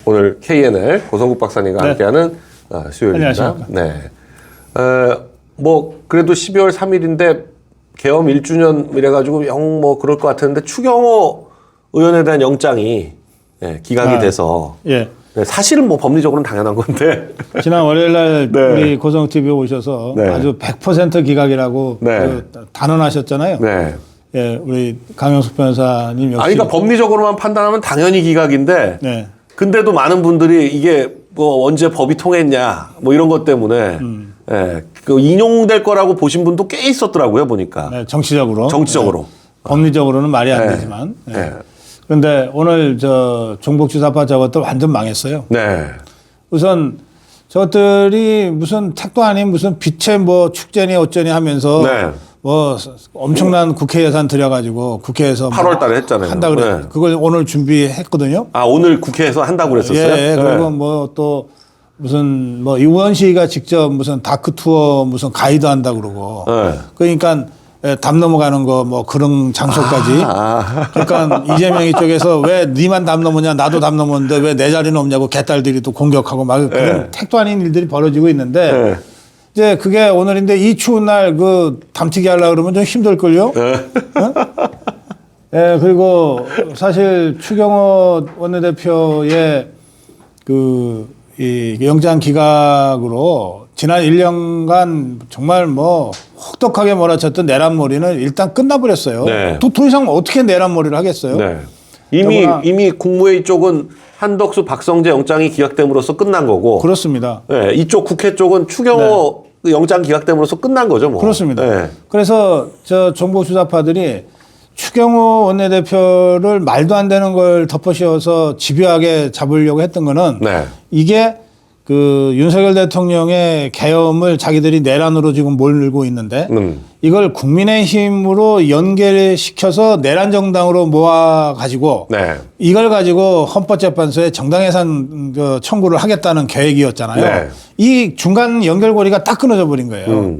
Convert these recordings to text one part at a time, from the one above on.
오늘 KNL 고성국 박사님과 네. 함께하는 수요일입니다. 안녕하십니까. 네. 뭐 그래도 12월 3일인데 계엄 1주년 이래가지고 영 뭐 그럴 것 같았는데 추경호 의원에 대한 영장이 기각이 돼서 예. 네, 사실은 뭐 법리적으로는 당연한 건데 지난 월요일 날 네. 우리 고성 TV에 오셔서 네. 아주 100% 기각이라고 네. 단언하셨잖아요. 네. 예, 우리 강영숙 변호사님 역시. 아니 그러니까 법리적으로만 판단하면 당연히 기각인데 네. 근데도 많은 분들이 이게 뭐 언제 법이 통했냐 뭐 이런 것 때문에 그 인용될 거라고 보신 분도 꽤 있었더라고요 보니까. 네, 정치적으로. 정치적으로. 네. 법리적으로는 말이 안 네. 되지만. 네. 네. 그런데 오늘 저 종북주사파 저것들 완전 망했어요. 네. 우선 저것들이 무슨 택도 아닌 무슨 빛의 뭐 축제니 어쩌니 하면서 네. 뭐 엄청난 국회 예산 들여가지고 국회에서 8월 달에 했잖아요. 한다 그래. 네. 그걸 오늘 준비했거든요. 아 오늘 국회에서 한다고 그랬었어요? 예, 그리고 뭐 또 무슨 뭐 의원시가 직접 무슨 다크 투어 무슨 가이드 한다 그러고. 네. 그러니까 담 넘어가는 거 뭐 그런 장소까지. 그러니까 이재명이 쪽에서 왜 니만 담 넘었냐 나도 담 넘었는데 왜 내 자리는 없냐고 개딸들이 또 공격하고 막 그런 택도 아닌 일들이 벌어지고 있는데 네. 이제 그게 오늘인데 이 추운 날 그 담튀기 하려고 그러면 좀 힘들걸요? 어? 예, 그리고 사실 추경호 원내대표의 이 영장 기각으로 지난 1년간 정말 뭐 혹독하게 몰아쳤던 내란머리는 일단 끝나버렸어요. 네. 더 이상 어떻게 내란머리를 하겠어요? 네. 이미 국무회의 쪽은 한덕수 박성재 영장이 기각됨으로써 끝난 거고. 그렇습니다. 네, 이쪽 국회 쪽은 추경호 그 영장 기각됨으로써 끝난 거죠, 뭐. 그렇습니다. 네. 그래서 저 정보 수사파들이 추경호 원내대표를 말도 안 되는 걸 덮어씌워서 집요하게 잡으려고 했던 거는 네. 이게 그 윤석열 대통령의 계엄을 자기들이 내란으로 지금 몰고 있는데 이걸 국민의힘으로 연결시켜서 내란 정당으로 모아가지고 네. 이걸 가지고 헌법재판소에 정당해산 청구를 하겠다는 계획이었잖아요. 네. 이 중간 연결고리가 딱 끊어져 버린 거예요.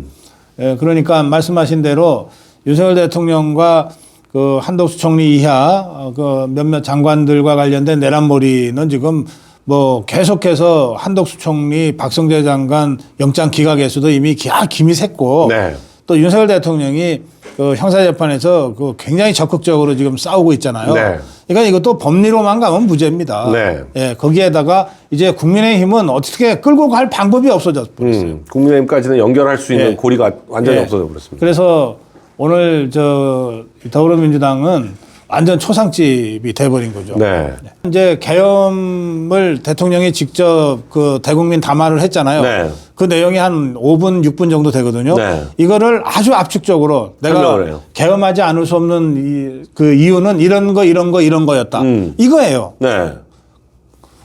예, 그러니까 말씀하신 대로 윤석열 대통령과 그 한덕수 총리 이하 그 몇몇 장관들과 관련된 내란머리는 지금 뭐 계속해서 한덕수 총리, 박성재 장관 영장 기각에서도 이미 김이 샜고 네. 또 윤석열 대통령이 그 형사재판에서 그 굉장히 적극적으로 지금 싸우고 있잖아요. 네. 그러니까 이것도 법리로만 가면 무죄입니다. 네. 예, 거기에다가 이제 국민의힘은 어떻게 끌고 갈 방법이 없어져 버렸어요. 국민의힘까지는 연결할 수 있는 예. 고리가 완전히 예. 없어져 버렸습니다. 그래서 오늘 저 더불어민주당은 완전 초상집이 돼버린 거죠. 네. 이제 계엄을 대통령이 직접 그 대국민 담화를 했잖아요. 네. 그 내용이 한 5분, 6분 정도 되거든요. 네. 이거를 아주 압축적으로 내가 설명을 해요. 계엄하지 않을 수 없는 그 이유는 이런 거였다. 이거예요. 네.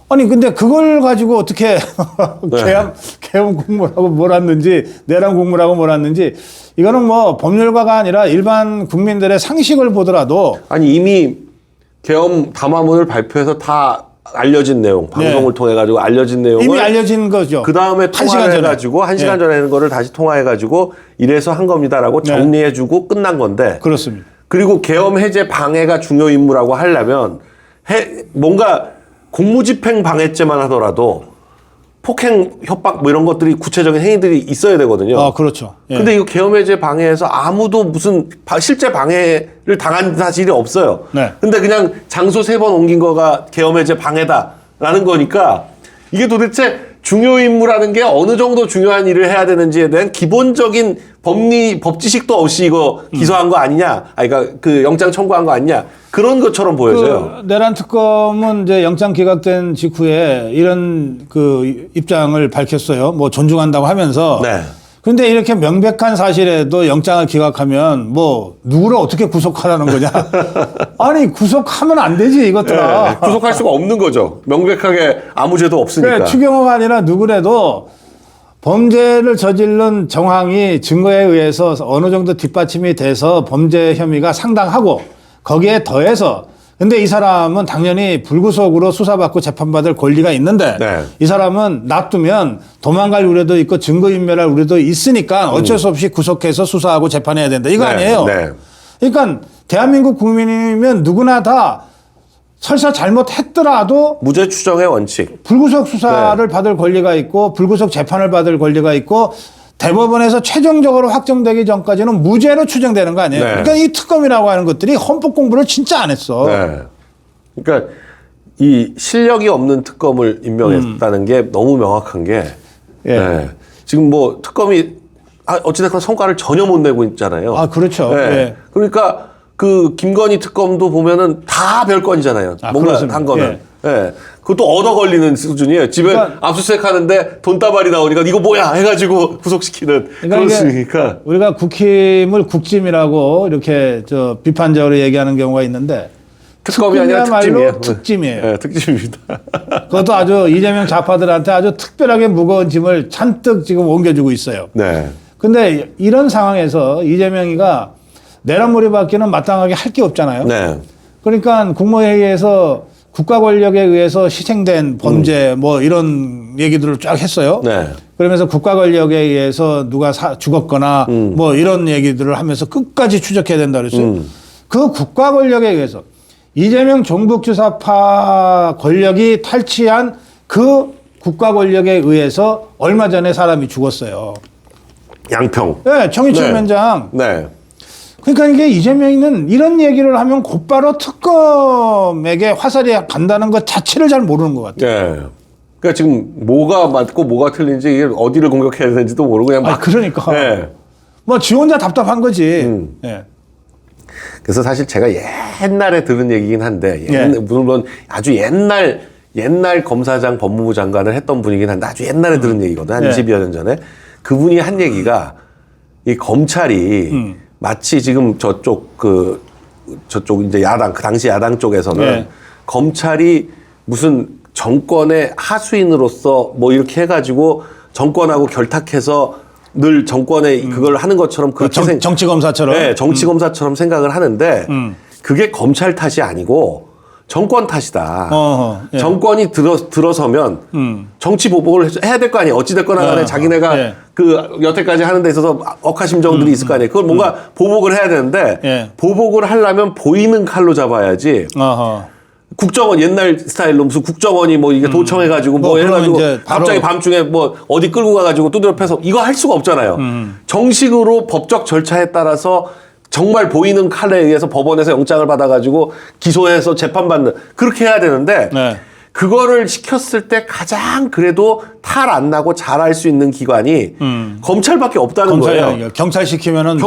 아니 근데 그걸 가지고 어떻게 계엄 공무라고 몰았는지 내란 공무라고 몰았는지 이거는 뭐 법률가가 아니라 일반 국민들의 상식을 보더라도 아니 이미 계엄 담화문을 발표해서 다 알려진 내용, 방송을 통해 가지고 알려진 내용을 이미 알려진 거죠. 그 다음에 통화를 해가지고 1시간 전에 하는 거를 다시 통화해가지고 이래서 한 겁니다라고 정리해주고 끝난 건데. 그렇습니다. 그리고 계엄 해제 방해가 중요 임무라고 하려면 뭔가 공무집행 방해죄만 하더라도 폭행, 협박 뭐 이런 것들이 구체적인 행위들이 있어야 되거든요. 아, 그렇죠. 예. 근데 이거 계엄 해제 방해에서 아무도 무슨 실제 방해를 당한 사실이 없어요. 네. 근데 그냥 장소 3번 옮긴 거가 계엄 해제 방해다라는 거니까 이게 도대체 중요 임무라는 게 어느 정도 중요한 일을 해야 되는지에 대한 기본적인 법 지식도 없이 이거 기소한 거 아니냐? 그러니까 그 영장 청구한 거 아니냐? 그런 것처럼 보여져요. 그 내란 특검은 이제 영장 기각된 직후에 이런 그 입장을 밝혔어요. 뭐 존중한다고 하면서. 네. 근데 이렇게 명백한 사실에도 영장을 기각하면 뭐 누구를 어떻게 구속하라는 거냐? 아니 구속하면 안 되지 이것들아. 네, 구속할 수가 없는 거죠. 명백하게 아무 죄도 없으니까. 그래, 추경호가 아니라 누구래도 범죄를 저지른 정황이 증거에 의해서 어느 정도 뒷받침이 돼서 범죄 혐의가 상당하고 거기에 더해서 근데 이 사람은 당연히 불구속으로 수사받고 재판받을 권리가 있는데 이 사람은 놔두면 도망갈 우려도 있고 증거인멸할 우려도 있으니까 어쩔 수 없이 구속해서 수사하고 재판해야 된다. 이거 아니에요. 그러니까 대한민국 국민이면 누구나 다 설사 잘못했더라도 무죄 추정의 원칙. 불구속 수사를 받을 권리가 있고 불구속 재판을 받을 권리가 있고 대법원에서 최종적으로 확정되기 전까지는 무죄로 추정되는 거 아니에요. 네. 그러니까 이 특검이라고 하는 것들이 헌법 공부를 진짜 안 했어. 네. 그러니까 이 실력이 없는 특검을 임명했다는 게 너무 명확한 게 예. 네. 지금 뭐 특검이 어찌됐건 성과를 전혀 못 내고 있잖아요. 아, 그렇죠. 네. 예. 그러니까 그 김건희 특검도 보면은 다 별건이잖아요. 뭔가 그렇습니다. 한 거는. 예. 그것도 얻어 걸리는 수준이에요. 집에 그러니까 압수수색 하는데 돈다발이 나오니까 이거 뭐야 해가지고 구속시키는 그런 수준이니까. 우리가 국힘을 국짐이라고 이렇게 저 비판적으로 얘기하는 경우가 있는데 특검이 아니라 특검이야말로 특짐이에요. 특짐이에요. 네, 특짐입니다. 그것도 아주 이재명 좌파들한테 아주 특별하게 무거운 짐을 잔뜩 지금 옮겨주고 있어요. 네. 근데 이런 상황에서 이재명이가 내란몰이밖에는 마땅하게 할 게 없잖아요. 네. 그러니까 국무회의에서 국가 권력에 의해서 희생된 범죄 뭐 이런 얘기들을 쫙 했어요. 네. 그러면서 국가 권력에 의해서 누가 죽었거나 뭐 이런 얘기들을 하면서 끝까지 추적해야 된다 그랬어요. 그 국가 권력에 의해서 이재명 종북주사파 권력이 탈취한 그 국가 권력에 의해서 얼마 전에 사람이 죽었어요. 양평. 네, 청이천 네. 면장. 네. 그러니까 이게 이재명이는 이런 얘기를 하면 곧바로 특검에게 화살이 간다는 것 자체를 잘 모르는 것 같아요. 네. 그러니까 지금 뭐가 맞고 뭐가 틀린지 이게 어디를 공격해야 되는지도 모르고 그냥 막. 그러니까. 네. 뭐 지 혼자 답답한 거지. 네. 그래서 사실 제가 옛날에 들은 얘기긴 한데, 물론 아주 옛날 검사장 법무부 장관을 했던 분이긴 한데 아주 옛날에 들은 얘기거든. 한 20여 년 전에. 그분이 한 얘기가 이 검찰이 마치 지금 저쪽 이제 야당, 그 당시 야당 쪽에서는 검찰이 무슨 정권의 하수인으로서 뭐 이렇게 해가지고 정권하고 결탁해서 늘 정권에 그걸 하는 것처럼 그렇게 정치검사처럼. 네, 정치검사처럼 생각을 하는데 그게 검찰 탓이 아니고 정권 탓이다. 예. 정권이 들어서면 정치 보복을 해야 될 거 아니에요. 어찌됐거나 간에 자기네가 그 여태까지 하는 데 있어서 억하심정들이 있을 거 아니에요. 그걸 뭔가 보복을 해야 되는데 보복을 하려면 보이는 칼로 잡아야지. 국정원 옛날 스타일로 무슨 국정원이 뭐 이게 도청해가지고 뭐 해가지고 갑자기 밤중에 뭐 어디 끌고 가가지고 두드려 패서 이거 할 수가 없잖아요. 정식으로 법적 절차에 따라서 정말 보이는 칼에 의해서 법원에서 영장을 받아가지고 기소해서 재판받는 그렇게 해야 되는데 그거를 시켰을 때 가장 그래도 탈 안 나고 잘할 수 있는 기관이 검찰밖에 없다는 거예요. 경찰 시키면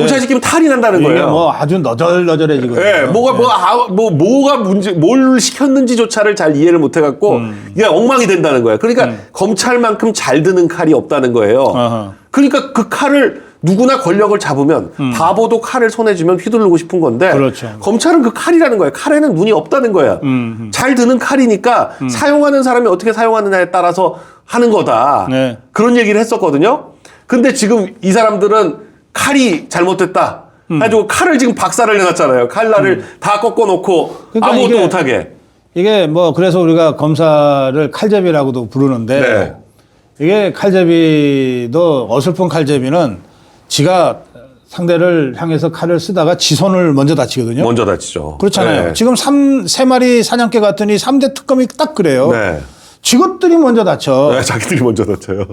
탈이 난다는 거예요. 뭐 아주 너절너절해지거든요. 네, 뭐가 뭘 시켰는지조차를 잘 이해를 못 해갖고 그냥 엉망이 된다는 거예요. 그러니까 검찰만큼 잘 드는 칼이 없다는 거예요. 그러니까 그 칼을 누구나 권력을 잡으면 바보도 칼을 손에 쥐면 휘두르고 싶은 건데 그렇죠. 검찰은 그 칼이라는 거예요. 칼에는 눈이 없다는 거야. 잘 드는 칼이니까 사용하는 사람이 어떻게 사용하느냐에 따라서 하는 거다. 네. 그런 얘기를 했었거든요. 근데 지금 이 사람들은 칼이 잘못됐다. 가지고 칼을 지금 박살을 내놨잖아요. 칼날을 다 꺾어놓고 그러니까 아무것도 못하게. 이게 뭐 그래서 우리가 검사를 칼잡이라고도 부르는데 네. 이게 칼잡이도 어설픈 칼잡이는 지가 상대를 향해서 칼을 쓰다가 지 손을 먼저 다치거든요. 먼저 다치죠. 그렇잖아요. 네. 지금 3마리 사냥개 같더니 3대 특검이 딱 그래요. 네. 지것들이 먼저 다쳐. 네, 자기들이 먼저 다쳐요.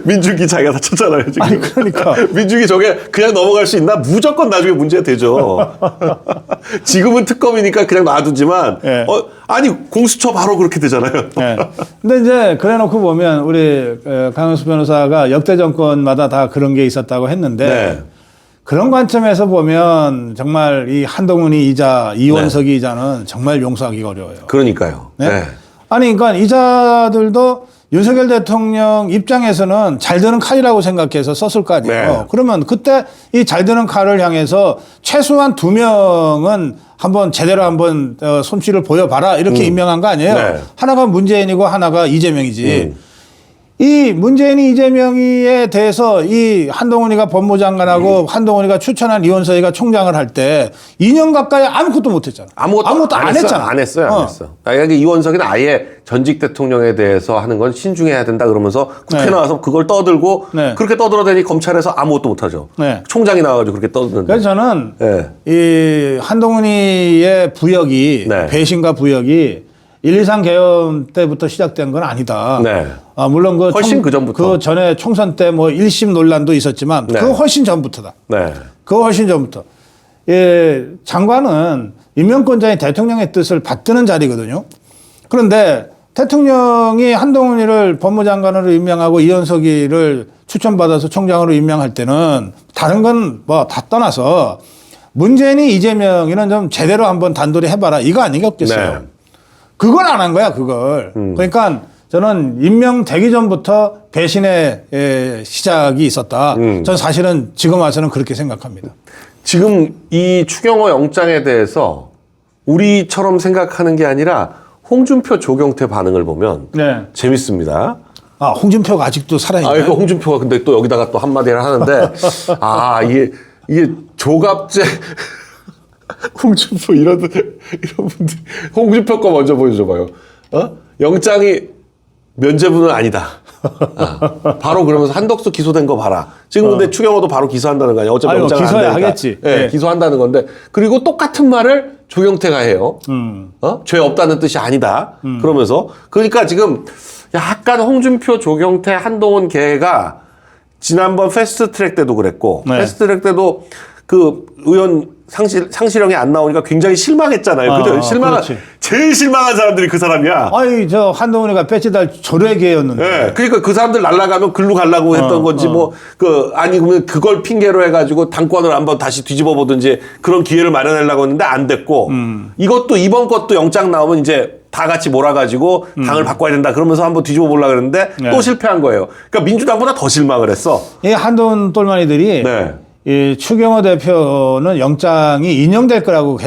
민중기 자기가 다쳤잖아요, 지금. 아니, 그러니까. 민중이 저게 그냥 넘어갈 수 있나? 무조건 나중에 문제가 되죠. 지금은 특검이니까 그냥 놔두지만, 네. 아니, 공수처 바로 그렇게 되잖아요. 네. 근데 이제 그래 놓고 보면 우리 강은수 변호사가 역대 정권마다 다 그런 게 있었다고 했는데 네. 그런 관점에서 보면 정말 이 한동훈이 이자, 이원석이 이자는 정말 용서하기가 어려워요. 그러니까요. 네? 네. 아니, 그러니까 이자들도 윤석열 대통령 입장에서는 잘 드는 칼이라고 생각해서 썼을 거 아니에요. 네. 그러면 그때 이 잘 드는 칼을 향해서 최소한 2명은 한번 제대로 한번 솜씨를 보여봐라 이렇게 임명한 거 아니에요. 네. 하나가 문재인이고 하나가 이재명이지. 이 문재인이 이재명이에 대해서 이 한동훈이가 법무장관하고 한동훈이가 추천한 이원석이가 총장을 할 때 2년 가까이 아무것도 못했잖아. 아무것도 안 했잖아. 안 했어요. 만약에 이원석이는 아예 전직 대통령에 대해서 하는 건 신중해야 된다 그러면서 국회 네. 나와서 그걸 떠들고 네. 그렇게 떠들어대니 검찰에서 아무것도 못하죠. 네. 총장이 나와가지고 그렇게 떠드는데. 그래서 저는 네. 이 한동훈이의 부역이 네. 배신과 부역이 1.23 계엄 때부터 시작된 건 아니다. 네. 물론 훨씬 그 전부터. 그 전에 총선 때 뭐 1심 논란도 있었지만 네. 그거 훨씬 전부터다. 네. 그거 훨씬 전부터. 예, 장관은 임명권자인 대통령의 뜻을 받드는 자리거든요. 그런데 대통령이 한동훈이를 법무장관으로 임명하고 이현석이를 추천받아서 총장으로 임명할 때는 다른 건 뭐 다 떠나서 문재인이 이재명이는 좀 제대로 한번 단도리 해봐라 이거 아니겠겠어요. 네. 그걸 안 한 거야 그걸. 그러니까 저는 임명되기 전부터 배신의 시작이 있었다. 저는 사실은 지금 와서는 그렇게 생각합니다. 지금 이 추경호 영장에 대해서 우리처럼 생각하는 게 아니라 홍준표, 조경태 반응을 보면 네. 재밌습니다. 홍준표가 아직도 살아있나요? 이거 홍준표가 근데 또 여기다가 또 한마디를 하는데, 이게 조갑제, 홍준표 이런 분들, 홍준표 거 먼저 보여줘봐요. 영장이 면죄부는 아니다. 바로 그러면서 한덕수 기소된 거 봐라. 지금 근데 추경호도 바로 기소한다는 거 아니야? 어차피 아니, 영장을 안 기소해야 되니까. 하겠지. 네, 네. 기소한다는 건데. 그리고 똑같은 말을 조경태가 해요. 죄 없다는 뜻이 아니다. 그러면서. 그러니까 지금 약간 홍준표, 조경태, 한동훈 계가 지난번 패스트트랙 때도 그랬고, 네. 패스트트랙 때도 그 의원 상실형이 안 나오니까 굉장히 실망했잖아요. 그죠? 그렇지. 제일 실망한 사람들이 그 사람이야. 아니 저 한동훈이가 배치달 조례계였는데. 네, 그러니까 그 사람들 날라가면 글로 가려고 했던 건지 아니면 그걸 핑계로 해가지고 당권을 한번 다시 뒤집어 보든지 그런 기회를 마련하려고 했는데 안 됐고 이것도 이번 것도 영장 나오면 이제 다 같이 몰아가지고 당을 바꿔야 된다 그러면서 한번 뒤집어 보려고 그랬는데 네. 또 실패한 거예요. 그러니까 민주당보다 더 실망을 했어. 이 한동훈 똘마니들이 네. 이 추경호 대표는 영장이 인용될 거라고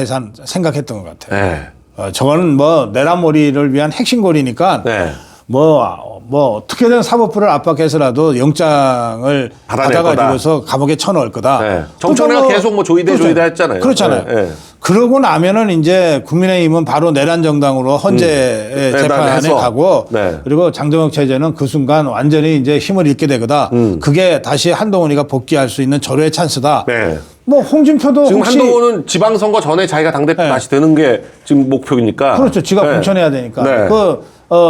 생각했던 것 같아요. 네. 저거는 뭐 내란몰이를 위한 핵심고리니까 네. 뭐 어떻게든 사법부를 압박해서라도 영장을 받아낼 받아가지고서 감옥에 쳐넣을 거다. 네. 정청래가 계속 뭐 조이대 했잖아요. 그렇잖아요. 네. 네. 그러고 나면은 이제 국민의힘은 바로 내란 정당으로 헌재 재판에 내란해서. 가고 네. 그리고 장동혁 체제는 그 순간 완전히 이제 힘을 잃게 되거다. 그게 다시 한동훈이가 복귀할 수 있는 절호의 찬스다. 네. 뭐 홍준표도 지금 혹시 한동훈은 지방선거 전에 자기가 당대표 네. 다시 되는 게 지금 목표니까. 그렇죠. 지가 네. 공천해야 되니까. 네.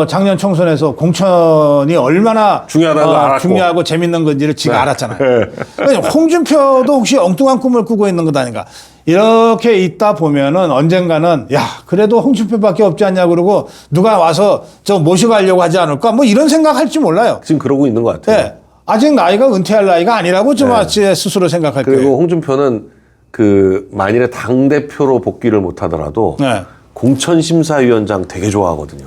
작년 총선에서 공천이 얼마나 중요하다는 걸 알았고. 중요하고 재밌는 건지를 지가 네. 알았잖아요. 네. 그러니까 홍준표도 혹시 엉뚱한 꿈을 꾸고 있는 것 아닌가. 이렇게 있다 보면은 언젠가는 야 그래도 홍준표밖에 없지 않냐 그러고 누가 와서 저 모셔가려고 하지 않을까 뭐 이런 생각할지 몰라요. 지금 그러고 있는 것 같아요. 네. 아직 나이가 은퇴할 나이가 아니라고 좀 스스로 생각할 거예요. 그리고 홍준표는 만일에 당대표로 복귀를 못 하더라도 네. 공천심사위원장 되게 좋아하거든요.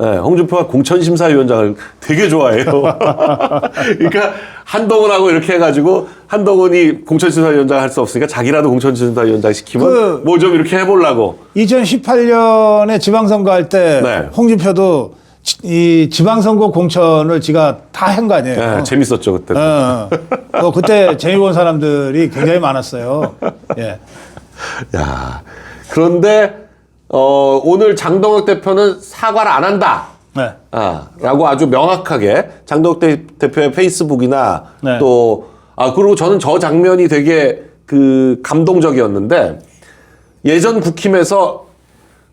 네. 홍준표가 공천심사위원장을 되게 좋아해요. 그러니까 한동훈하고 이렇게 해가지고 한동훈이 공천심사위원장 할 수 없으니까 자기라도 공천심사위원장 시키면 뭐 좀 이렇게 해보려고. 2018년에 지방선거 할 때 네. 홍준표도 이 지방선거 공천을 지가 다 한 거 아니에요. 네, 재밌었죠 그때. 그때 재미 본 사람들이 굉장히 많았어요. 예. 야, 그런데 오늘 장동혁 대표는 사과를 안 한다. 네. 라고 아주 명확하게 장동혁 대표의 페이스북이나 네. 그리고 저는 저 장면이 되게 감동적이었는데 예전 국힘에서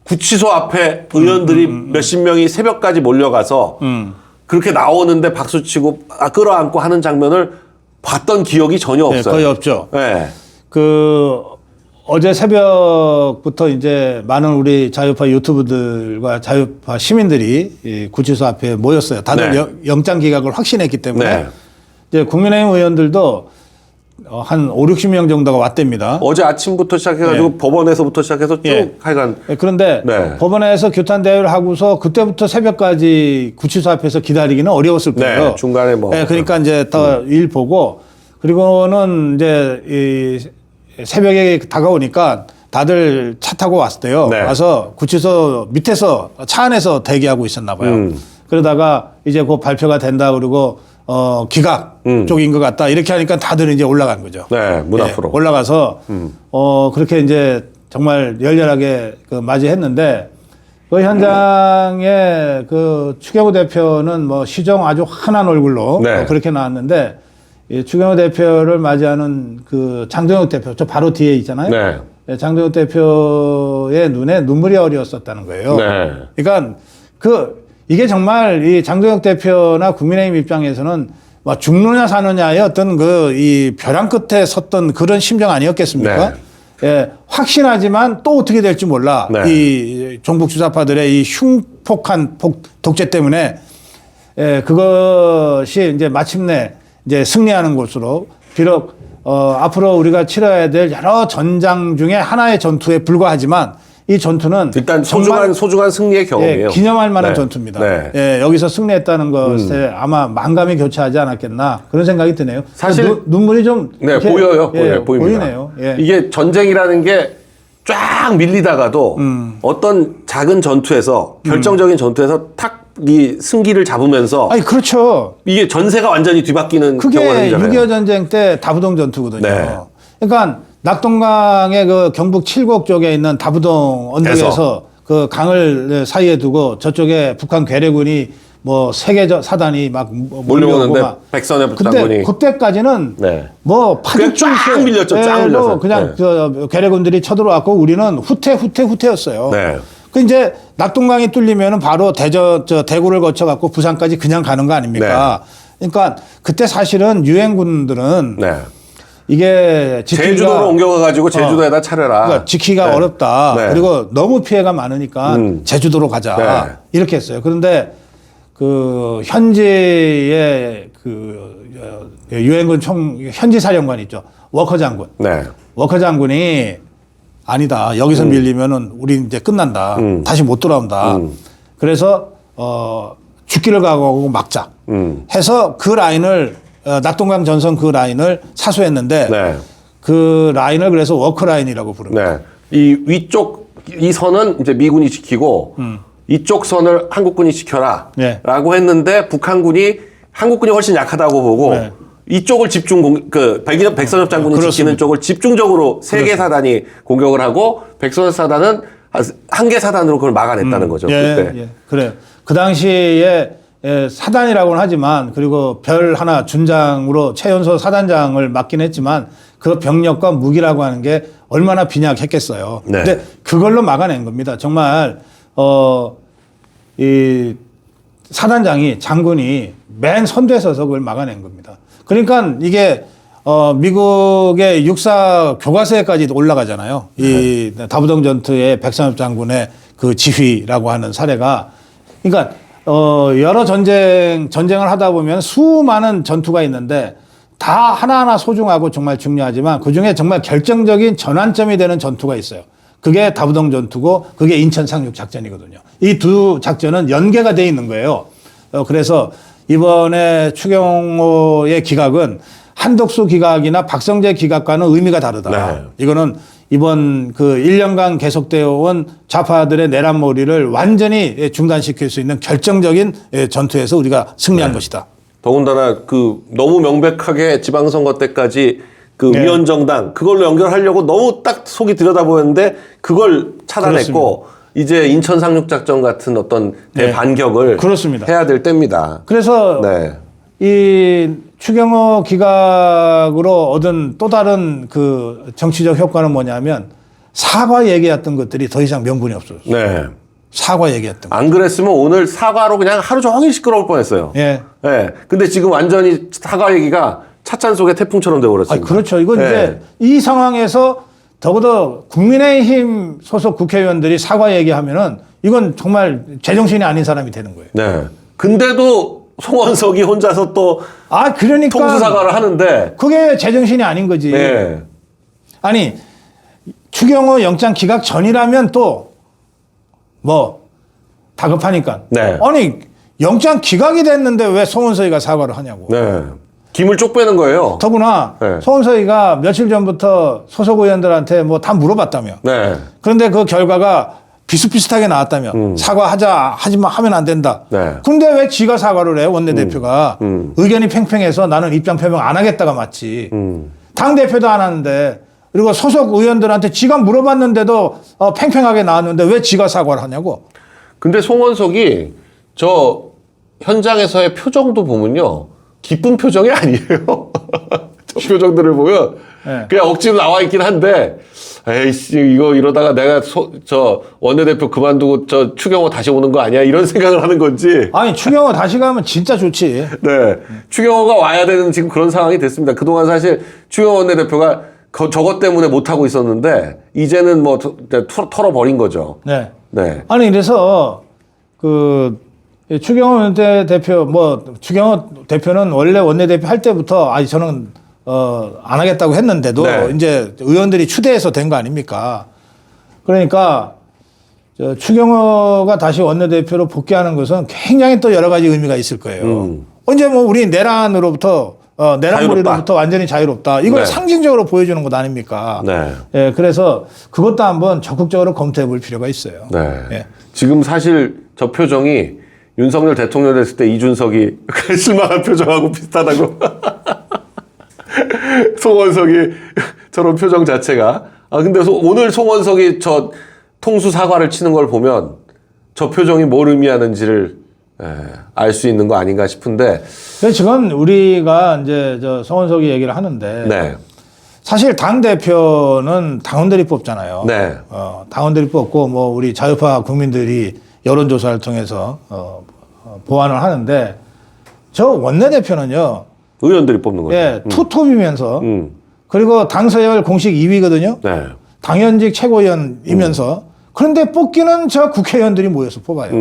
구치소 앞에 의원들이 몇십 명이 새벽까지 몰려가서 그렇게 나오는데 박수치고 끌어안고 하는 장면을 봤던 기억이 전혀 없어요. 거의 없죠. 네. 어제 새벽부터 이제 많은 우리 자유파 유튜브들과 자유파 시민들이 이 구치소 앞에 모였어요. 다들 네. 영장 기각을 확신했기 때문에 네. 이제 국민의힘 의원들도 한 5, 60명 정도가 왔답니다. 어제 아침부터 시작해가지고 법원에서부터 시작해서 쭉 하여간. 그런데 법원에서 규탄 대회를 하고서 그때부터 새벽까지 구치소 앞에서 기다리기는 어려웠을 거예요. 네, 중간에 그러니까 이제 더 일 보고 그리고는 이제 이 새벽에 다가오니까 다들 차 타고 왔대요. 네. 와서 구치소 밑에서 차 안에서 대기하고 있었나 봐요. 그러다가 이제 곧 발표가 된다 그러고 기각 쪽인 것 같다 이렇게 하니까 다들 이제 올라간 거죠. 네, 문 앞으로. 올라가서 그렇게 이제 정말 열렬하게 그 맞이했는데 그 현장에 그 추경호 대표는 뭐 시정 아주 환한 얼굴로 네. 그렇게 나왔는데 이 추경호 대표를 맞이하는 그 장동혁 대표 저 바로 뒤에 있잖아요. 네. 네, 장동혁 대표의 눈에 눈물이 어리었었다는 거예요. 네. 그러니까 이게 정말 이 장동혁 대표나 국민의힘 입장에서는 뭐 죽느냐 사느냐의 어떤 이 벼랑 끝에 섰던 그런 심정 아니었겠습니까? 네. 예, 확신하지만 또 어떻게 될지 몰라. 네. 이 종북 주사파들의 이 흉폭한 독재 때문에 그것이 이제 마침내 이제 승리하는 곳으로 비록 앞으로 우리가 치러야 될 여러 전장 중에 하나의 전투에 불과하지만 이 전투는 일단 정말 소중한 승리의 경험이에요. 기념할 만한 네. 전투입니다. 네. 예, 여기서 승리했다는 것에 아마 만감이 교차하지 않았겠나 그런 생각이 드네요. 사실 눈물이 좀 네, 이렇게, 보여요. 예, 보입니다. 보이네요. 예. 이게 전쟁이라는 게 쫙 밀리다가도 어떤 작은 전투에서 결정적인 전투에서 탁 이 승기를 잡으면서 아니 그렇죠. 이게 전세가 완전히 뒤바뀌는 그게 경우가 생기잖아요. 6.25 전쟁 때 다부동 전투거든요. 네. 그러니까 낙동강의 그 경북 칠곡 쪽에 있는 다부동 언덕에서 그 강을 사이에 두고 저쪽에 북한 괴뢰군이 뭐 세계 사단이 막 몰려오는데 백선엽 장군이 그때까지는 네. 뭐 파죽줄 쫙 밀렸죠. 쫙 밀려서. 뭐 그냥 네. 저 괴뢰군들이 쳐들어왔고 우리는 후퇴였어요. 네. 그 이제 낙동강이 뚫리면은 바로 대구를 거쳐 갖고 부산까지 그냥 가는 거 아닙니까? 그러니까 그때 사실은 유엔군들은 네. 이게 제주도로 옮겨가가지고 제주도에다 차려라. 그러니까 지키기가 네. 어렵다. 네. 그리고 너무 피해가 많으니까 제주도로 가자. 네. 이렇게 했어요. 그런데 그 현지의 유엔군 현지 사령관 있죠. 워커 장군. 네. 워커 장군이 아니다. 여기서 밀리면은 우리 이제 끝난다. 다시 못 돌아온다. 그래서 죽기를 각오하고 막자. 해서 그 라인을 낙동강 전선 그 라인을 사수했는데 네. 그 라인을 그래서 워커 라인이라고 부릅니다. 네. 이 위쪽 이 선은 이제 미군이 지키고 이쪽 선을 한국군이 지켜라. 네. 라고 했는데 북한군이 한국군이 훨씬 약하다고 보고 네. 이쪽을 백선엽 장군이 그렇습니다. 지키는 쪽을 집중적으로 세 개 사단이 공격을 하고 백선엽 사단은 한 개 사단으로 그걸 막아냈다는 거죠. 그때. 예. 그래요. 그 당시에 사단이라고는 하지만 그리고 별 하나 준장으로 최연소 사단장을 맡긴 했지만 그 병력과 무기라고 하는 게 얼마나 빈약했겠어요. 네. 근데 그걸로 막아낸 겁니다. 정말 이 사단장이 장군이 맨 선두에 서서 그걸 막아낸 겁니다. 그러니까 이게 미국의 육사 교과서에까지 올라가잖아요. 이 다부동 전투의 백선엽 장군의 그 지휘라고 하는 사례가 그러니까 여러 전쟁을 하다 보면 수많은 전투가 있는데 다 하나하나 소중하고 정말 중요하지만 그중에 정말 결정적인 전환점이 되는 전투가 있어요. 그게 다부동 전투고 그게 인천 상륙 작전이거든요. 이 두 작전은 연계가 돼 있는 거예요. 그래서 이번에 추경호의 기각은 한덕수 기각이나 박성재 기각과는 의미가 다르다. 네. 이거는 이번 그 1년간 계속되어 온 좌파들의 내란몰이를 완전히 중단시킬 수 있는 결정적인 전투에서 우리가 승리한 것이다. 더군다나 너무 명백하게 지방선거 때까지 네. 위원정당 그걸로 연결하려고 너무 딱 속이 들여다보였는데 그걸 차단했고 이제 인천 상륙작전 같은 어떤 대반격을 그렇습니다. 해야 될 때입니다. 그래서 네. 이 추경호 기각으로 얻은 또 다른 그 정치적 효과는 뭐냐면 사과 얘기했던 것들이 더 이상 명분이 없어졌어요. 네. 사과 얘기했던 거. 안 그랬으면 오늘 사과로 그냥 하루 종일 시끄러울 뻔했어요. 예. 네. 근데 지금 완전히 사과 얘기가 차찬 속의 태풍처럼 되어버렸습니다. 그렇죠. 이건 이제 이 상황에서 더구나 국민의힘 소속 국회의원들이 사과 얘기하면은 이건 정말 제정신이 아닌 사람이 되는 거예요. 네. 근데도 송원석이 혼자서 또 그러니까 통수 사과를 하는데 그게 제정신이 아닌 거지. 네. 아니 추경호 영장 기각 전이라면 또 뭐 다급하니까. 네. 아니 영장 기각이 됐는데 왜 송원석이가 사과를 하냐고. 네. 김을 쪽 빼는 거예요. 더구나 네. 송원석이가 며칠 전부터 소속 의원들한테 뭐 다 물어봤다며. 네. 그런데 그 결과가 비슷비슷하게 나왔다며 사과하자 하지만 하면 안 된다. 네. 근데 왜 지가 사과를 해 원내대표가 의견이 팽팽해서 나는 입장 표명 안 하겠다가 맞지. 당 대표도 안 하는데 그리고 소속 의원들한테 지가 물어봤는데도 팽팽하게 나왔는데 왜 지가 사과를 하냐고. 근데 송원석이 저 현장에서의 표정도 보면요. 기쁜 표정이 아니에요. 저 표정들을 보면 네. 그냥 억지로 나와 있긴 한데 에이씨 이거 이러다가 내가 저 원내대표 그만두고 저 추경호 다시 오는 거 아니야? 이런 생각을 하는 건지. 아니 추경호 다시 가면 진짜 좋지. 네. 추경호가 와야 되는 지금 그런 상황이 됐습니다. 그동안 사실 추경호 원내대표가 저것 때문에 못하고 있었는데 이제는 뭐 털어버린 거죠. 네. 네. 아니 그래서 그 추경호 원내대표 추경호 대표는 원래 원내대표 할 때부터 저는 안 하겠다고 했는데도 네. 이제 의원들이 추대해서 된 거 아닙니까? 그러니까 추경호가 다시 원내대표로 복귀하는 것은 굉장히 또 여러 가지 의미가 있을 거예요. 언제 뭐 우리 내란으로부터 내란몰이로부터 완전히 자유롭다. 이걸 네. 상징적으로 보여주는 것 아닙니까? 네. 예, 그래서 그것도 한번 적극적으로 검토해 볼 필요가 있어요. 네. 예. 지금 사실 저 표정이 윤석열 대통령 됐을 때 이준석이 실망한 표정하고 비슷하다고. 송원석이 저런 표정 자체가. 근데 오늘 송원석이 저 통수 사과를 치는 걸 보면 저 표정이 뭘 의미하는지를 알 수 있는 거 아닌가 싶은데. 그래서 지금 우리가 이제 송원석이 얘기를 하는데. 네. 사실 당대표는 당원들이 뽑잖아요. 네. 당원들이 뽑고 뭐 우리 자유파 국민들이 여론조사를 통해서 보완을 하는데 저 원내대표는요. 의원들이 뽑는 거죠. 예, 투톱이면서 그리고 당 서열 공식 2위거든요. 네. 당연직 최고위원이면서 그런데 뽑기는 저 국회의원들이 모여서 뽑아요.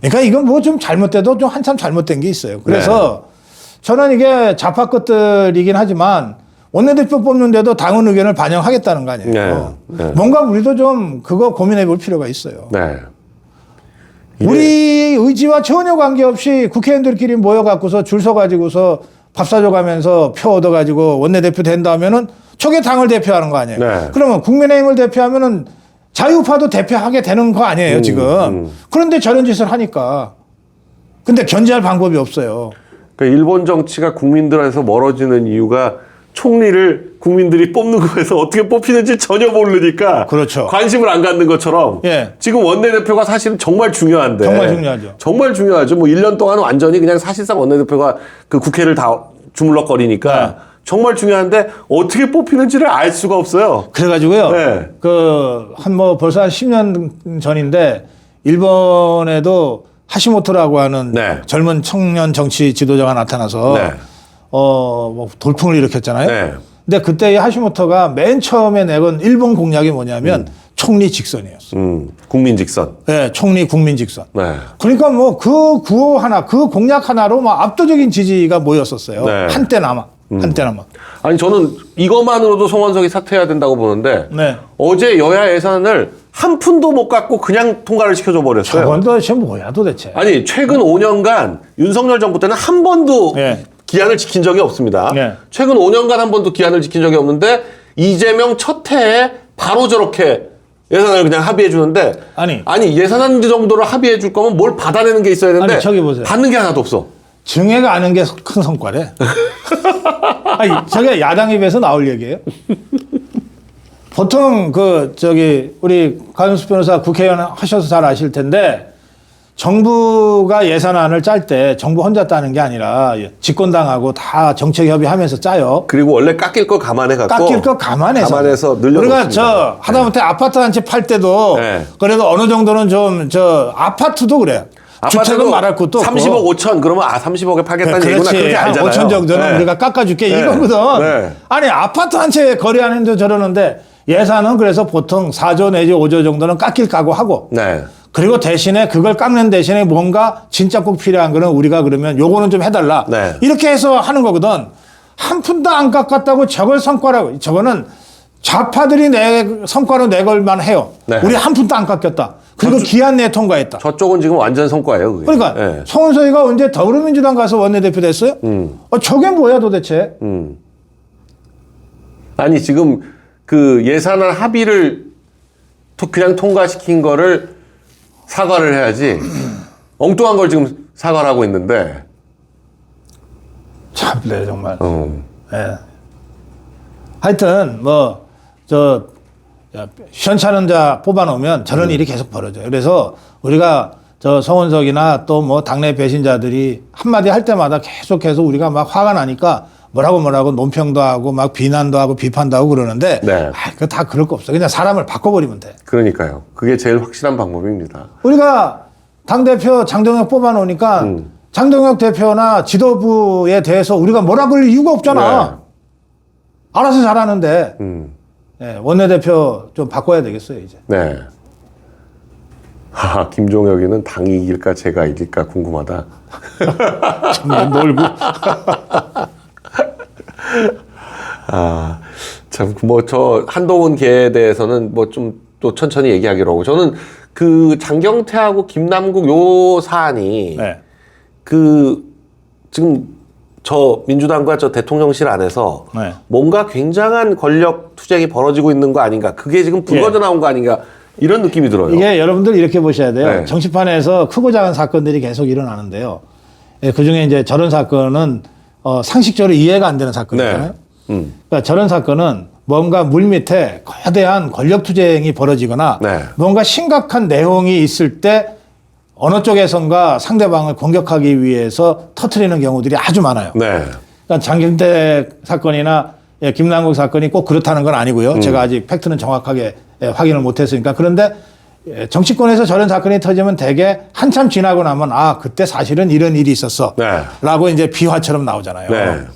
그러니까 이건 뭐 좀 잘못돼도 좀 한참 잘못된 게 있어요. 그래서 저는 이게 좌파 것들이긴 하지만 원내대표 뽑는데도 당원 의견을 반영하겠다는 거 아니에요. 네. 네. 뭔가 우리도 좀 그거 고민해 볼 필요가 있어요. 네. 우리 의지와 전혀 관계없이 국회의원들끼리 모여갖고서 줄 서가지고서 밥 사줘가면서 표 얻어가지고 원내대표 된다 하면은 저게 당을 대표하는 거 아니에요. 네. 그러면 국민의힘을 대표하면은 자유파도 대표하게 되는 거 아니에요, 지금. 그런데 저런 짓을 하니까. 근데 견제할 방법이 없어요. 그러니까 일본 정치가 국민들에서 멀어지는 이유가 총리를 국민들이 뽑는 거에서 어떻게 뽑히는지 전혀 모르니까 그렇죠. 관심을 안 갖는 것처럼 예. 지금 원내대표가 사실은 정말 중요한데 정말 중요하죠. 정말 중요하죠. 뭐 1년 동안 완전히 그냥 사실상 원내대표가 그 국회를 다 주물럭거리니까 정말 중요한데 어떻게 뽑히는지를 알 수가 없어요. 그래가지고요. 네. 벌써 한 10년 전인데 일본에도 하시모토라고 하는 네. 젊은 청년 정치 지도자가 나타나서 네. 뭐 돌풍을 일으켰잖아요. 네. 근데 그때 이 하시모토가 맨 처음에 내건 일본 공약이 뭐냐면 총리 직선이었어. 국민 직선. 네, 총리 국민 직선. 네. 그러니까 뭐 그 구호 하나, 그 공약 하나로 막 압도적인 지지가 모였었어요. 네. 한때나마. 한때나마. 아니 저는 이것만으로도 송원석이 사퇴해야 된다고 보는데 네. 어제 여야 예산을 한 푼도 못 갖고 그냥 통과를 시켜줘 버렸어요. 저건 도대체 뭐야 도대체. 아니 최근 5년간 윤석열 정부 때는 한 번도 네. 기한을 지킨 적이 없습니다. 네. 최근 5년간 한 번도 기한을 지킨 적이 없는데 이재명 첫 해에 바로 저렇게 예산을 그냥 합의해 주는데 아니 예산안 정도를 합의해 줄 거면 뭘 받아내는 게 있어야 되는데 아니, 저기 보세요. 받는 게 하나도 없어. 증액 아는 게 큰 성과래. 아니, 저게 야당 입에서 나올 얘기예요. 보통 우리 강윤수 변호사 국회의원 하셔서 잘 아실 텐데 정부가 예산안을 짤 때 정부 혼자 따는 게 아니라 집권당하고 다 정책 협의하면서 짜요. 그리고 원래 깎일 거 감안해갖고 깎일 거 감안해서 늘려놓습니다. 우리가 하다못해 아파트 한 채 팔 때도 네. 그래도 어느 정도는 좀 아파트도 그래요. 주택은 말할 것도 없고. 30억 5천 그러면 30억에 팔겠다는 얘기구나 그렇게 한 알잖아요. 5천 정도는 네. 우리가 깎아줄게 네. 이거거든. 네. 아니 아파트 한 채 거래하는데 저러는데 예산은 그래서 보통 4조 내지 5조 정도는 깎일 각오하고 네. 그리고 대신에 그걸 깎는 대신에 뭔가 진짜 꼭 필요한 거는 우리가 그러면 요거는 좀 해달라. 네. 이렇게 해서 하는 거거든. 한 푼도 안 깎았다고 저걸 성과라고. 저거는 좌파들이 성과로 내걸만 해요. 네. 우리 한 푼도 안 깎였다. 그리고 기한 내에 통과했다. 저쪽은 지금 완전 성과예요. 그게. 그러니까 네. 송원석이가 언제 더불어민주당 가서 원내대표 됐어요? 저게 뭐야 도대체? 아니 지금 그 예산안 합의를 그냥 통과시킨 거를 사과를 해야지 엉뚱한 걸 지금 사과를 하고 있는데 참네 정말. 예. 하여튼 시원찮은 자 뽑아놓으면 저런 일이 계속 벌어져요. 그래서 우리가 저 성원석이나 또 뭐 당내 배신자들이 한마디 할 때마다 계속해서 우리가 막 화가 나니까 뭐라고 논평도 하고 막 비난도 하고 비판도 하고 그러는데 네. 그거 다 그럴 거 없어. 그냥 사람을 바꿔버리면 돼. 그러니까요. 그게 제일 확실한 방법입니다. 우리가 당대표 장동혁 뽑아놓으니까 장동혁 대표나 지도부에 대해서 우리가 뭐라 그럴 이유가 없잖아. 알아서 잘하는데 예, 원내대표 좀 바꿔야 되겠어요 이제. 네. 김종혁이는 당이 이길까 제가 이길까 궁금하다. 좀 놀고. 참 뭐 저 한동훈 계에 대해서는 뭐 좀 또 천천히 얘기하기로 하고 저는 그 장경태하고 김남국 요 사안이 네. 그 지금 저 민주당과 저 대통령실 안에서 네. 뭔가 굉장한 권력 투쟁이 벌어지고 있는 거 아닌가? 그게 지금 불거져 나온 거 아닌가? 이런 느낌이 들어요. 이게 여러분들 이렇게 보셔야 돼요. 네. 정치판에서 크고 작은 사건들이 계속 일어나는데요. 예, 그중에 이제 저런 사건은 상식적으로 이해가 안 되는 사건이잖아요. 그러니까 저런 사건은 뭔가 물밑에 거대한 권력 투쟁이 벌어지거나 네. 뭔가 심각한 내용이 있을 때 어느 쪽에선가 상대방을 공격하기 위해서 터트리는 경우들이 아주 많아요. 네. 그러니까 장경태 사건이나 김남국 사건이 꼭 그렇다는 건 아니고요. 제가 아직 팩트는 정확하게 확인을 못했으니까. 그런데 정치권에서 저런 사건이 터지면 대개 한참 지나고 나면 그때 사실은 이런 일이 있었어. 네. 라고 이제 비화처럼 나오잖아요. 네.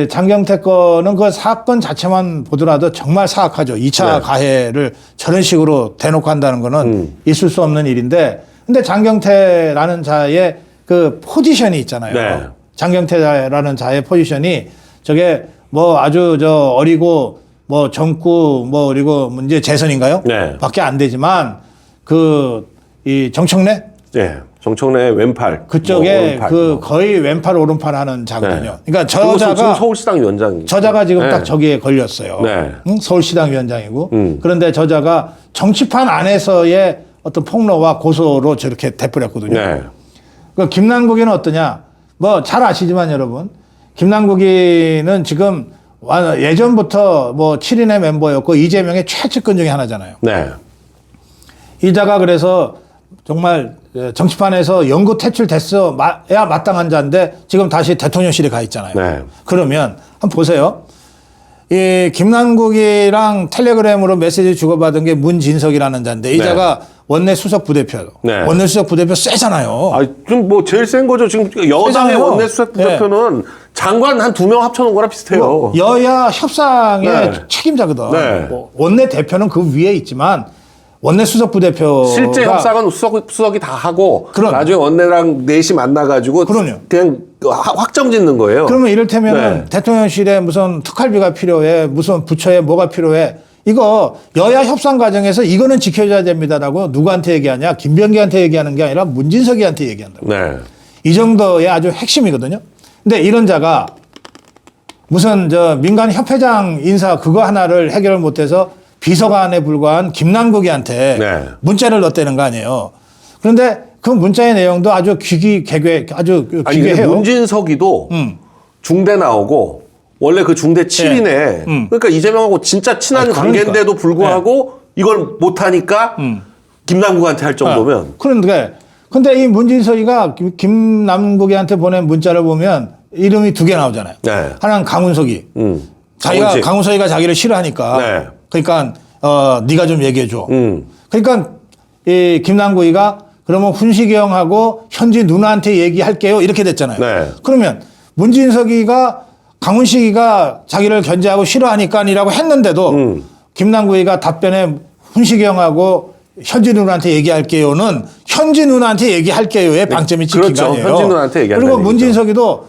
장경태 거는 그 사건 자체만 보더라도 정말 사악하죠. 2차 네. 가해를 저런 식으로 대놓고 한다는 거는 있을 수 없는 일인데 근데 장경태라는 자의 그 포지션이 있잖아요. 네. 장경태라는 자의 포지션이 저게 뭐 아주 어리고 뭐 젊고 뭐 그리고 이제 재선인가요? 네. 밖에 안 되지만 이 정청래? 네. 정청래 왼팔. 그쪽에 뭐 오른팔, 그 뭐. 거의 왼팔 오른팔 하는 자거든요. 네. 그러니까 그리고 지금 저자가 서울시당 위원장. 저자가 지금 네. 딱 저기에 걸렸어요. 네. 응? 서울시당 위원장이고. 그런데 저자가 정치판 안에서의 어떤 폭로와 고소로 저렇게 돼버렸거든요. 네. 그 김남국이는 어떠냐? 뭐 잘 아시지만 여러분, 김남국이는 지금 예전부터 뭐 7인의 멤버였고 이재명의 최측근 중에 하나잖아요. 네. 이자가 그래서 정말 정치판에서 영구 퇴출됐어 야 마땅한 자인데 지금 다시 대통령실에 가 있잖아요. 네. 그러면 한번 보세요. 이 김남국이랑 텔레그램으로 메시지 주고받은 게 문진석이라는 자인데 이 자가 원내 수석 부대표. 네. 원내 수석 부대표 세잖아요. 좀 뭐 제일 센 거죠. 지금 여당의 세잖아요. 원내수석 부대표는 장관 한 2명 합쳐놓은 거랑 비슷해요. 여야 협상의 네. 책임자거든. 네. 원내 대표는 그 위에 있지만 원내 수석 부대표가 실제 협상은 수석이 다 하고 그럼. 나중에 원내랑 넷이 만나가지고 그럼요. 그냥 확정 짓는 거예요. 그러면 이를테면 네. 대통령실에 무슨 특활비가 필요해, 무슨 부처에 뭐가 필요해. 이거 여야 협상 과정에서 이거는 지켜줘야 됩니다라고 누구한테 얘기하냐? 김병기한테 얘기하는 게 아니라 문진석이한테 얘기한다고. 네. 이 정도의 아주 핵심이거든요. 근데 이런 자가 무슨 민간 협회장 인사 그거 하나를 해결을 못해서 비서관에 불과한 김남국이한테 네. 문자를 넣었다는 거 아니에요. 그런데 그 문자의 내용도 아주 아주 아니 근데 기괴해요. 문진석이도 중대 나오고 원래 그 중대 7인에 그러니까 이재명하고 진짜 친한 그러니까. 관계인데도 불구하고 이걸 못하니까 김남국한테 할 정도면 근데 이 문진석이가 김남국이한테 보낸 문자를 보면 이름이 2개 나오잖아요. 네. 하나는 강훈석이. 강훈식. 강훈석이가 자기를 싫어하니까. 네. 그러니까 네가 좀 얘기해 줘. 음. 그러니까 이 김남국이가 그러면 훈식이 형하고 현지 누나한테 얘기할게요. 이렇게 됐잖아요. 네. 그러면 문진석이가 강훈식이가 자기를 견제하고 싫어하니까이라고 했는데도 김남국이가 답변에 훈식이 형하고 현지 누나한테 얘기할게요는 현지 누나한테 얘기할게요의 방점이 찍힌 그렇죠. 거 아니에요. 현지 누나한테 얘기한다는 그리고 얘기죠. 문진석이도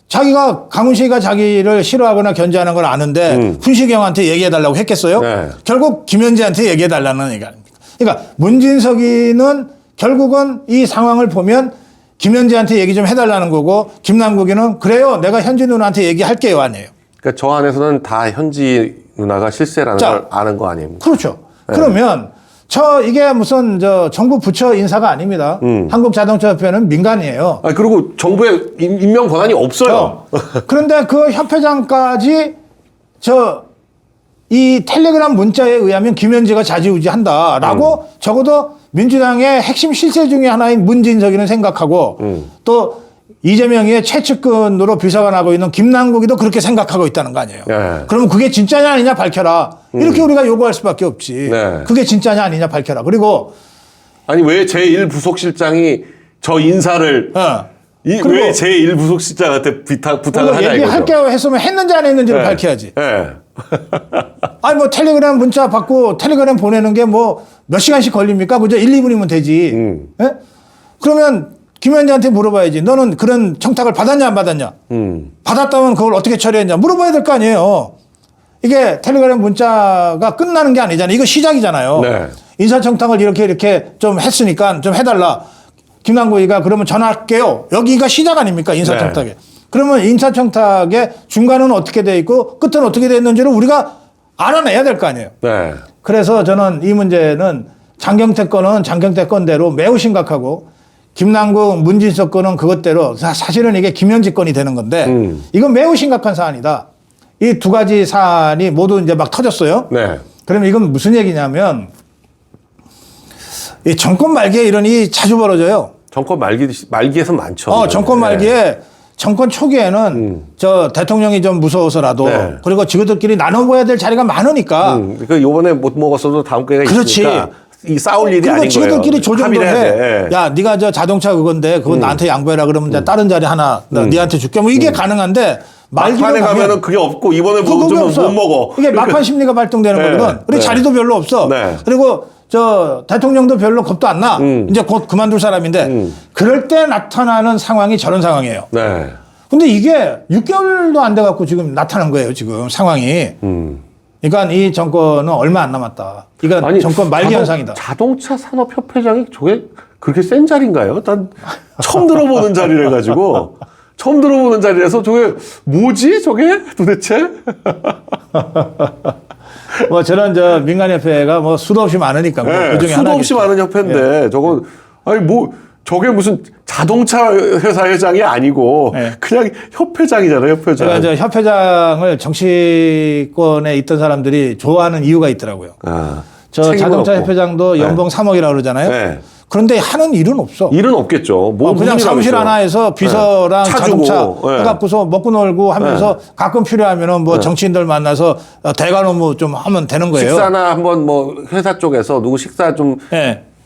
자기가 강훈식이가 자기를 싫어하거나 견제하는 걸 아는데 훈식이 형한테 얘기해달라고 했겠어요? 네. 결국 김현지한테 얘기해달라는 얘기 아닙니까? 그러니까 문진석이는 결국은 이 상황을 보면 김현지한테 얘기 좀 해달라는 거고 김남국이는 그래요 내가 현지 누나한테 얘기할게요 아니에요. 그러니까 저 안에서는 다 현지 누나가 실세라는 자, 걸 아는 거 아닙니까? 그렇죠. 그러면 이게 무슨 정부 부처 인사가 아닙니다. 한국자동차협회는 민간이에요. 그리고 정부의 임명 권한이 없어요. 그런데 그 협회장까지 이 텔레그램 문자에 의하면 김현지가 좌지우지한다라고 적어도 민주당의 핵심 실세 중에 하나인 문진석이는 생각하고 또 이재명의 최측근으로 비서관하고 있는 김남국이도 그렇게 생각하고 있다는 거 아니에요. 네. 그러면 그게 진짜냐 아니냐 밝혀라. 이렇게 우리가 요구할 수밖에 없지. 네. 그게 진짜냐 아니냐 밝혀라. 그리고 아니 왜 제1부속실장이 저 인사를 왜 제1부속실장한테 부탁을 하냐 얘기할게요 했으면 했는지 안 했는지를 밝혀야지. 네. 아니 뭐 텔레그램 문자 받고 텔레그램 보내는 게 뭐 몇 시간씩 걸립니까? 그저 1, 2분이면 되지. 예? 그러면 김현지한테 물어봐야지. 너는 그런 청탁을 받았냐 안 받았냐? 받았다면 그걸 어떻게 처리했냐? 물어봐야 될 거 아니에요. 이게 텔레그램 문자가 끝나는 게 아니잖아요. 이거 시작이잖아요. 네. 인사청탁을 이렇게 좀 했으니까 좀 해달라. 김남국이가 그러면 전화할게요. 여기가 시작 아닙니까? 인사청탁에. 네. 그러면 인사청탁의 중간은 어떻게 돼 있고 끝은 어떻게 됐는지를 우리가 알아내야 될 거 아니에요. 네. 그래서 저는 이 문제는 장경태 건은 장경태 건대로 매우 심각하고 김남국, 문진석 건은 그것대로 사실은 이게 김현지 건이 되는 건데 이건 매우 심각한 사안이다. 이 두 가지 사안이 모두 이제 막 터졌어요. 네. 그러면 이건 무슨 얘기냐면 이 정권 말기에 이런 일이 자주 벌어져요. 정권 말기에서 많죠. 정권 말기에 정권 초기에는 대통령이 좀 무서워서라도 네. 그리고 지구들끼리 나눠봐야 될 자리가 많으니까 그 요번에 못 먹었어도 다음 기회가 그렇지. 있으니까 이 싸울 일이 그리고 아닌 거예요. 지구들끼리 조정도 합의를 해야 해. 돼. 야, 네가 자동차 그건데 그건 나한테 양보해라 그러면 이제 다른 자리 하나 네한테 줄게. 뭐 이게 가능한데 말기로 막판에 가면은 그게 없고 이번에 그게 못 없어. 먹어. 이게 막판 심리가 발동되는 네. 거거든. 그리고 네. 자리도 별로 없어. 네. 그리고 대통령도 별로 겁도 안 나. 이제 곧 그만둘 사람인데 그럴 때 나타나는 상황이 저런 상황이에요. 네. 근데 이게 6개월도 안 돼갖고 지금 나타난 거예요. 지금 상황이. 그러니까 이 정권은 얼마 안 남았다. 이건 정권 말기 현상이다. 자동차 산업협회장이 저게 그렇게 센 자리인가요? 난 처음 들어보는 자리래 가지고 처음 들어보는 자리라서 저게 뭐지? 저게 도대체? 뭐 저런 민간협회가 뭐 수도 없이 많으니까 뭐 네, 그중에 수도 하나겠죠. 없이 많은 협회인데 저거 아니 뭐 저게 무슨 자동차 회사 회장이 아니고 네. 그냥 협회장이잖아요, 협회장. 제가 이제 협회장을 정치권에 있던 사람들이 좋아하는 이유가 있더라고요. 자동차 협회장도 연봉 3억이라고 그러잖아요. 네. 그런데 하는 일은 없어. 일은 없겠죠. 뭐 그냥 사무실 하나에서 비서랑 네. 자동차 해갖고서 먹고 놀고 하면서 가끔 필요하면은 뭐 정치인들 만나서 대관 업무 좀 하면 되는 거예요. 식사나 한번 뭐 회사 쪽에서 누구 식사 좀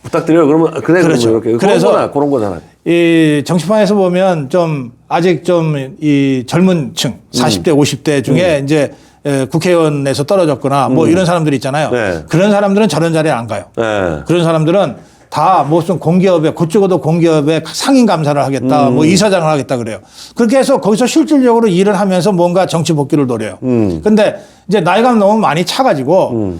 부탁드려요. 그러면 그렇죠. 이렇게 그래서 그런 거잖아. 이 정치판에서 보면 좀 아직 좀 이 젊은 층 40대 50대 중에 이제 국회의원에서 떨어졌거나 뭐 이런 사람들이 있잖아요. 네. 그런 사람들은 저런 자리에 안 가요. 네. 그런 사람들은 다 무슨 공기업에 곧 죽어도 공기업에 상임 감사를 하겠다, 뭐 이사장을 하겠다 그래요. 그렇게 해서 거기서 실질적으로 일을 하면서 뭔가 정치 복귀를 노려요. 근데 이제 나이가 너무 많이 차가지고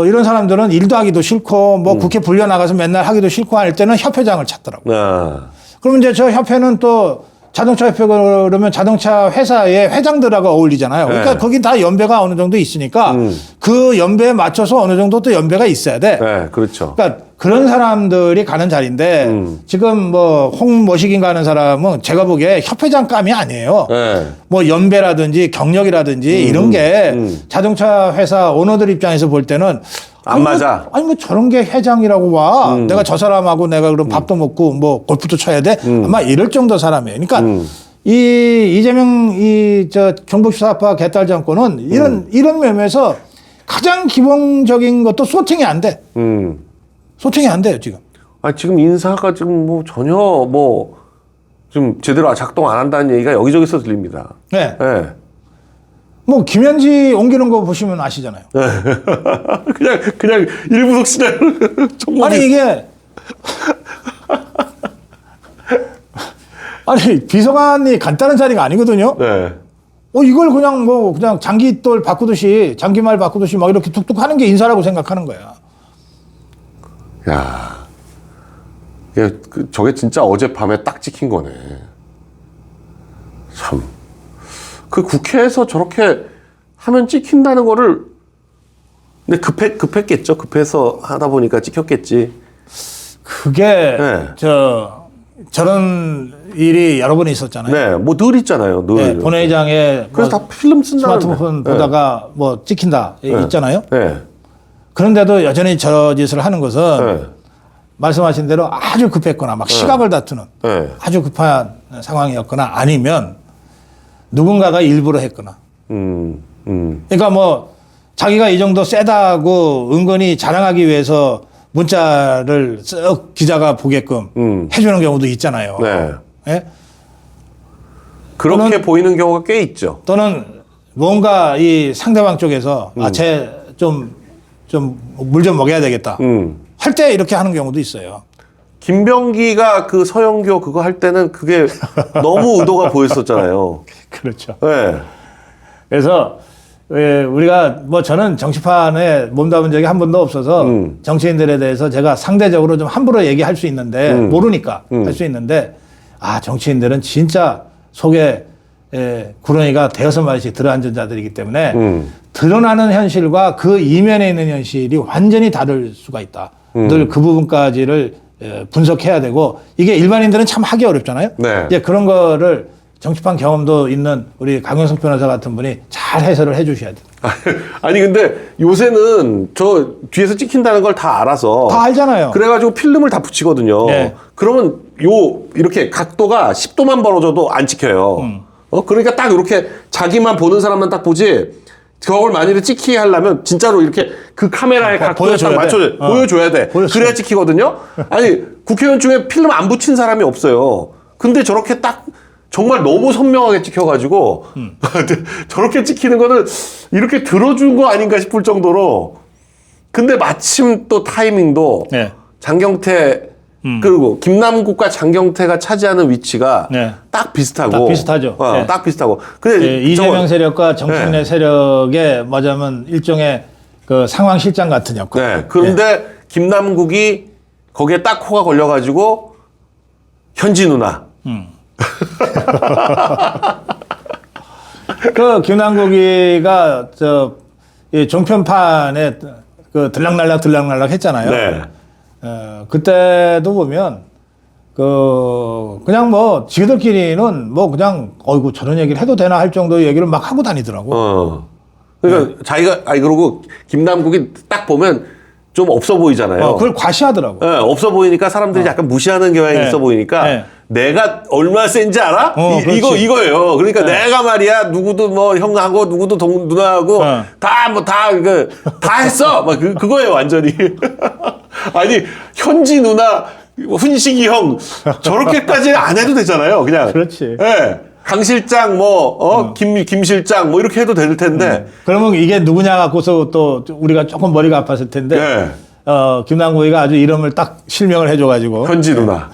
이런 사람들은 일도 하기도 싫고 뭐 국회 불려 나가서 맨날 하기도 싫고 할 때는 협회장을 찾더라고요. 그러면 이제 저 협회는 또 자동차 협회 그러면 자동차 회사의 회장들하고 어울리잖아요. 그러니까 거기 다 연배가 어느 정도 있으니까 그 연배에 맞춰서 어느 정도 또 연배가 있어야 돼. 네, 그렇죠. 그러니까 그런 사람들이 가는 자리인데 지금 뭐 홍모식인가 하는 사람은 제가 보기에 협회장감이 아니에요. 네. 뭐 연배라든지 경력이라든지 이런 게 자동차 회사 오너들 입장에서 볼 때는 안 맞아. 아니 뭐 저런 게 회장이라고 와. 내가 저 사람하고 내가 그럼 밥도 먹고 뭐 골프도 쳐야 돼. 아마 이럴 정도 사람이에요. 그러니까 이 이재명 경북수사파 개딸 정권은 이런 면에서 가장 기본적인 것도 소팅이 안 돼. 소팅이 안 돼요 지금. 아니 지금 인사가 지금 뭐 전혀 뭐 좀 제대로 작동 안 한다는 얘기가 여기저기서 들립니다. 네. 네. 뭐 김현지 옮기는 거 보시면 아시잖아요. 그냥 일부속 시절 아니 이게 아니 비서관이 간단한 자리가 아니거든요. 네. 이걸 그냥 장기돌 바꾸듯이 장기말 바꾸듯이 막 이렇게 툭툭 하는 게 인사라고 생각하는 거야. 야, 저게 진짜 어젯밤에 딱 찍힌 거네. 참. 그 국회에서 저렇게 하면 찍힌다는 거를 근데 급했겠죠. 급해서 하다 보니까 찍혔겠지. 그게 네. 저런 일이 여러 번 있었잖아요. 네, 뭐 늘 있잖아요. 늘. 네, 본회의장에 그래서 뭐 다 필름 쓴다는데. 스마트폰 보다가 뭐 찍힌다 있잖아요. 네. 그런데도 여전히 저 짓을 하는 것은 네. 말씀하신 대로 아주 급했거나 막 시각을 다투는 네. 아주 급한 상황이었거나 아니면 누군가가 일부러 했거나. 그러니까 뭐 자기가 이 정도 세다고 은근히 자랑하기 위해서 문자를 쓱 기자가 보게끔 해주는 경우도 있잖아요. 네. 예? 그렇게 보이는 경우가 꽤 있죠. 또는 뭔가 이 상대방 쪽에서 좀 물 좀 먹여야 되겠다. 할 때 이렇게 하는 경우도 있어요. 김병기가 그 서영교 그거 할 때는 그게 너무 의도가 보였었잖아요. 그렇죠. 네. 그래서 우리가 뭐 저는 정치판에 몸담은 적이 한 번도 없어서 정치인들에 대해서 제가 상대적으로 좀 함부로 얘기할 수 있는데 모르니까 할 수 있는데 정치인들은 진짜 속에 구렁이가 대여섯 마리씩 들어앉은 자들이기 때문에 드러나는 현실과 그 이면에 있는 현실이 완전히 다를 수가 있다. 늘 그 부분까지를 분석해야 되고 이게 일반인들은 참 하기 어렵잖아요. 네. 이제 그런 거를 정치판 경험도 있는 우리 강영석 변호사 같은 분이 잘 해설을 해 주셔야 돼요. 아니 근데 요새는 저 뒤에서 찍힌다는 걸 다 알아서 다 알잖아요. 그래가지고 필름을 다 붙이거든요. 네. 그러면 이렇게 각도가 10도만 벌어져도 안 찍혀요. 그러니까 딱 이렇게 자기만 보는 사람만 딱 보지. 그걸 만일에 찍히게 하려면 진짜로 이렇게 그 카메라의 각도에 딱 맞춰 보여줘야 돼. 그래야 찍히거든요. 아니 국회의원 중에 필름 안 붙인 사람이 없어요. 근데 저렇게 딱 정말 너무 선명하게 찍혀가지고 저렇게 찍히는 거는 이렇게 들어준 거 아닌가 싶을 정도로. 근데 마침 또 타이밍도 네. 장경태 그리고 김남국과 장경태가 차지하는 위치가 네. 딱 비슷하고. 딱 비슷하죠. 네. 딱 비슷하고. 근데 이재명 세력과 정치인의 세력의 뭐냐면 일종의 그 상황 실장 같은 역할. 네. 그런데 김남국이 거기에 딱 코가 걸려가지고 현지 누나. 그 김남국이가 이 종편판에 그 들락날락 했잖아요. 네. 그때도 보면 그냥 뭐 지들끼리는 뭐 그냥 어이구 저런 얘기를 해도 되나 할 정도의 얘기를 막 하고 다니더라고. 그러니까 자기가 그러고 김남국이 딱 보면 좀 없어 보이잖아요. 그걸 과시하더라고. 네, 없어 보이니까 사람들이 약간 무시하는 경향이 네. 있어 보이니까 네. 내가 얼마나 센지 알아? 이거예요. 그러니까 내가 말이야 누구도 뭐 형하고 누구도 누나하고 다 했어. 막 그거예요 완전히. 아니 현지 누나 훈식이 형 저렇게까지 안 해도 되잖아요. 그냥. 그렇지. 네. 강 실장 김 실장 뭐 이렇게 해도 될 텐데. 그러면 이게 누구냐 갖고서 또 우리가 조금 머리가 아팠을 텐데. 네. 김남국이가 아주 이름을 딱 실명을 해줘가지고. 현지 누나.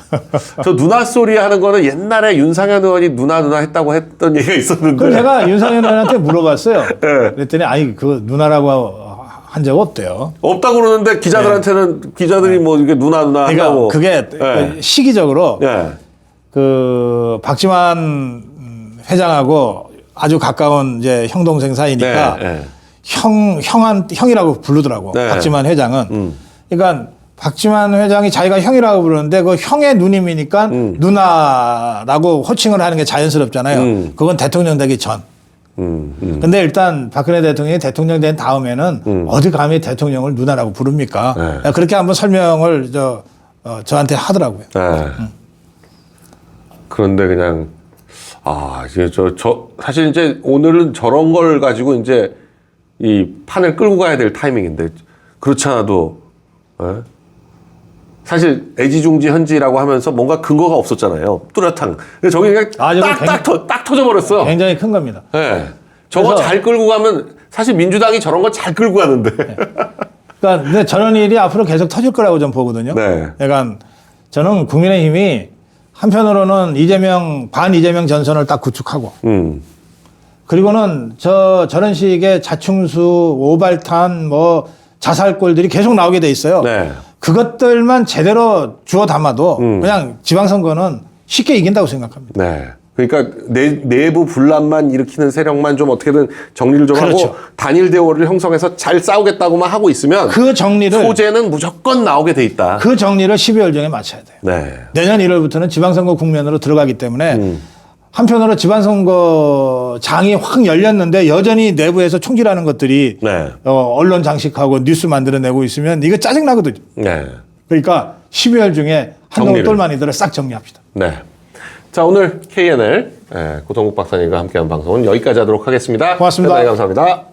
저 누나 소리 하는 거는 옛날에 윤상현 의원이 누나 했다고 했던 얘기가 있었는데. 그럼 제가 윤상현 의원한테 물어봤어요. 네. 그랬더니 아니 그 누나라고 한 적 없대요. 없다고 그러는데 기자들한테는 기자들이 뭐 이게 누나 그러니까 한다고. 그게 네. 시기적으로 네. 그 박지만 회장하고 아주 가까운 이제 형 동생 사이니까 네. 형이라고 부르더라고. 네. 박지만 회장은. 그러니까 박지만 회장이 자기가 형이라고 부르는데 그 형의 누님이니까 누나라고 호칭을 하는 게 자연스럽잖아요. 그건 대통령 되기 전. 근데 일단 박근혜 대통령이 대통령 된 다음에는 어디 감히 대통령을 누나라고 부릅니까? 네. 그렇게 한번 설명을 저한테 하더라고요. 네. 그런데 그냥 이제 사실 이제 오늘은 저런 걸 가지고 이제 이 판을 끌고 가야 될 타이밍인데 그렇지 않아도 사실 애지중지현지라고 하면서 뭔가 근거가 없었잖아요. 뚜렷한. 근데 저기 그냥 딱 터져버렸어요. 굉장히 큰 겁니다. 네. 저거 그래서 잘 끌고 가면 사실 민주당이 저런 거 잘 끌고 가는데. 그러니까 근데 저런 일이 앞으로 계속 터질 거라고 좀 보거든요. 네. 그러니까 저는 국민의힘이 한편으로는 반 이재명 전선을 딱 구축하고 그리고는 저런 식의 자충수, 오발탄, 뭐 자살골들이 계속 나오게 돼 있어요. 네. 그것들만 제대로 주워 담아도 그냥 지방선거는 쉽게 이긴다고 생각합니다. 네. 그러니까 내부 분란만 일으키는 세력만 좀 어떻게든 정리를 좀 그렇죠. 하고 단일 대오를 형성해서 잘 싸우겠다고만 하고 있으면 그 정리를 소재는 무조건 나오게 돼 있다. 그 정리를 12월 중에 마쳐야 돼요. 네. 내년 1월부터는 지방선거 국면으로 들어가기 때문에 한편으로 지방선거장이 확 열렸는데 여전히 내부에서 총질하는 것들이 네. 언론 장식하고 뉴스 만들어내고 있으면 이거 짜증나거든요. 네. 그러니까 12월 중에 한동훈 정리를. 똘마니들을 싹 정리합시다. 네. 자, 오늘 KNL 고동국 박사님과 함께한 방송은 여기까지 하도록 하겠습니다. 고맙습니다. 대단히 감사합니다.